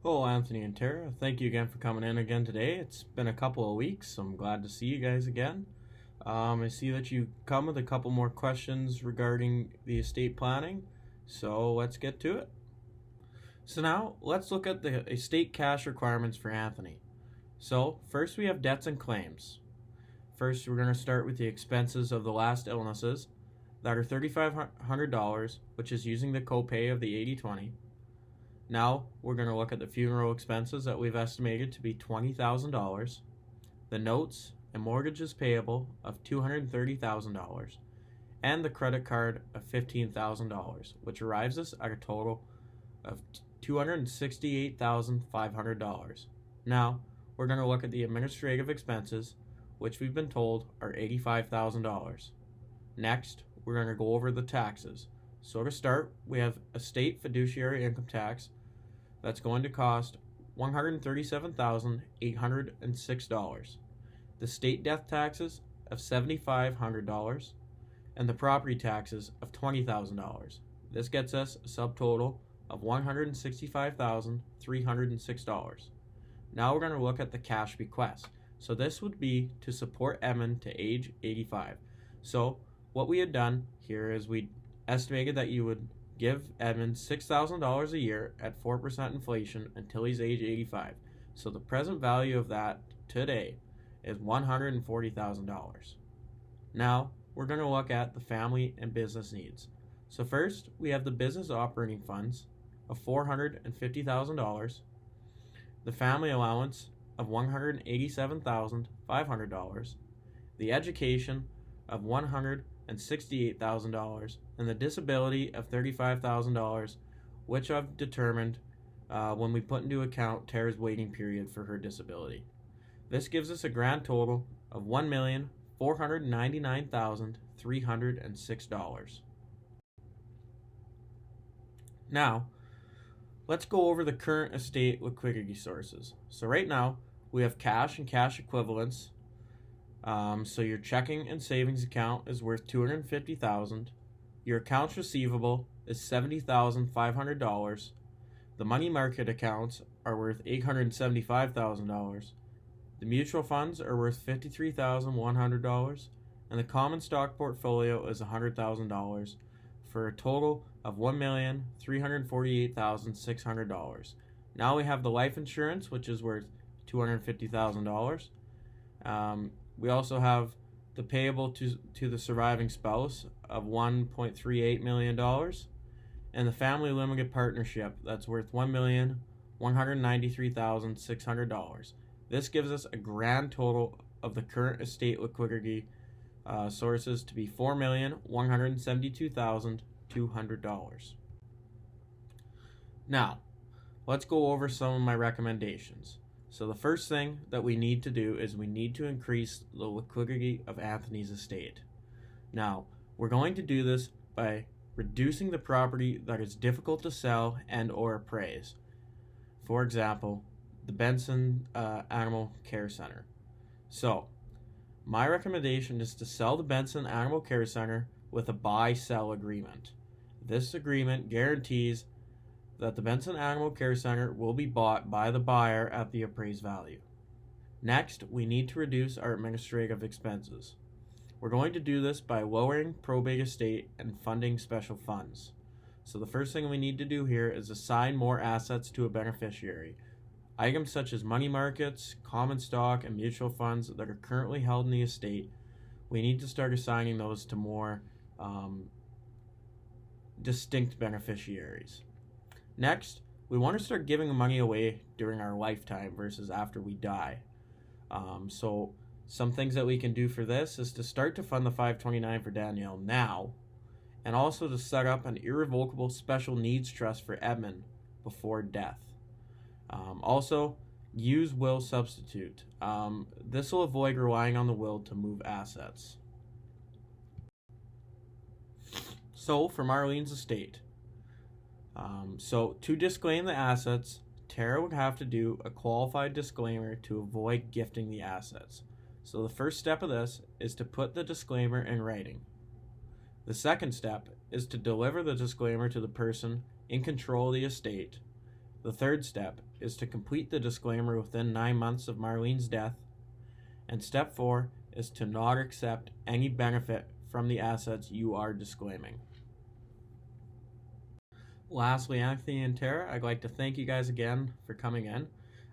Hello, Anthony and Tara. Thank you again for coming in again today. It's been a couple of weeks, so I'm glad to see you guys again. I see that you come with a couple more questions regarding the estate planning, so let's get to it. So now, let's look at the estate cash requirements for Anthony. So, first we have debts and claims. First, we're going to start with the expenses of the last illnesses that are $3,500, which is using the copay of the 80/20. Now we're going to look at the funeral expenses that we've estimated to be $20,000, the notes and mortgages payable of $230,000, and the credit card of $15,000, which arrives us at a total of $268,500. Now we're going to look at the administrative expenses, which we've been told are $85,000. Next, we're going to go over the taxes. So to start, we have estate fiduciary income tax that's going to cost $137,806. The state death taxes of $7,500 and the property taxes of $20,000. This gets us a subtotal of $165,306. Now we're going to look at the cash bequest. So this would be to support Edmund to age 85. So what we had done here is we estimated that you would give Edmund $6,000 a year at 4% inflation until he's age 85. So the present value of that today is $140,000. Now we're going to look at the family and business needs. So first, we have the business operating funds of $450,000, the family allowance of $187,500, the education of $168,000, and the disability of $35,000, which I've determined when we put into account Tara's waiting period for her disability. This gives us a grand total of $1,499,306. Now, let's go over the current estate liquidity sources. So right now, we have cash and cash equivalents. So your checking and savings account is worth $250,000. Your accounts receivable is $70,500. The money market accounts are worth $875,000. The mutual funds are worth $53,100, and the common stock portfolio is $100,000 for a total of $1,348,600. Now we have the life insurance, which is worth $250,000. We also have the payable to the surviving spouse of $1.38 million, and the family limited partnership that's worth $1,193,600. This gives us a grand total of the current estate liquidity sources to be $4,172,200. Now, let's go over some of my recommendations. So the first thing that we need to do is we need to increase the liquidity of Anthony's estate. Now, we're going to do this by reducing the property that is difficult to sell and or appraise. For example, the Benson Animal Care Center. So, my recommendation is to sell the Benson Animal Care Center with a buy-sell agreement. This agreement guarantees that the Benson Animal Care Center will be bought by the buyer at the appraised value. Next, we need to reduce our administrative expenses. We're going to do this by lowering probate estate and funding special funds. So the first thing we need to do here is assign more assets to a beneficiary. Items such as money markets, common stock, and mutual funds that are currently held in the estate, we need to start assigning those to more distinct beneficiaries. Next, we want to start giving money away during our lifetime versus after we die. So some things that we can do for this is to start to fund the 529 for Danielle now, and also to set up an irrevocable special needs trust for Edmund before death. Also, use will substitute. This will avoid relying on the will to move assets. So, for Marlene's estate. So to disclaim the assets, Tara would have to do a qualified disclaimer to avoid gifting the assets. So the first step of this is to put the disclaimer in writing. The second step is to deliver the disclaimer to the person in control of the estate The third step is to complete the disclaimer within 9 months of Marlene's death. And step 4 is to not accept any benefit from the assets you are disclaiming. Lastly, Anthony and Tara, I'd like to thank you guys again for coming in.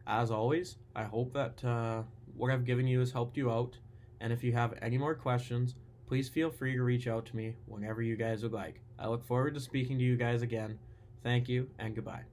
As always, I hope that what I've given you has helped you out. And if you have any more questions, please feel free to reach out to me whenever you guys would like. I look forward to speaking to you guys again. Thank you and goodbye.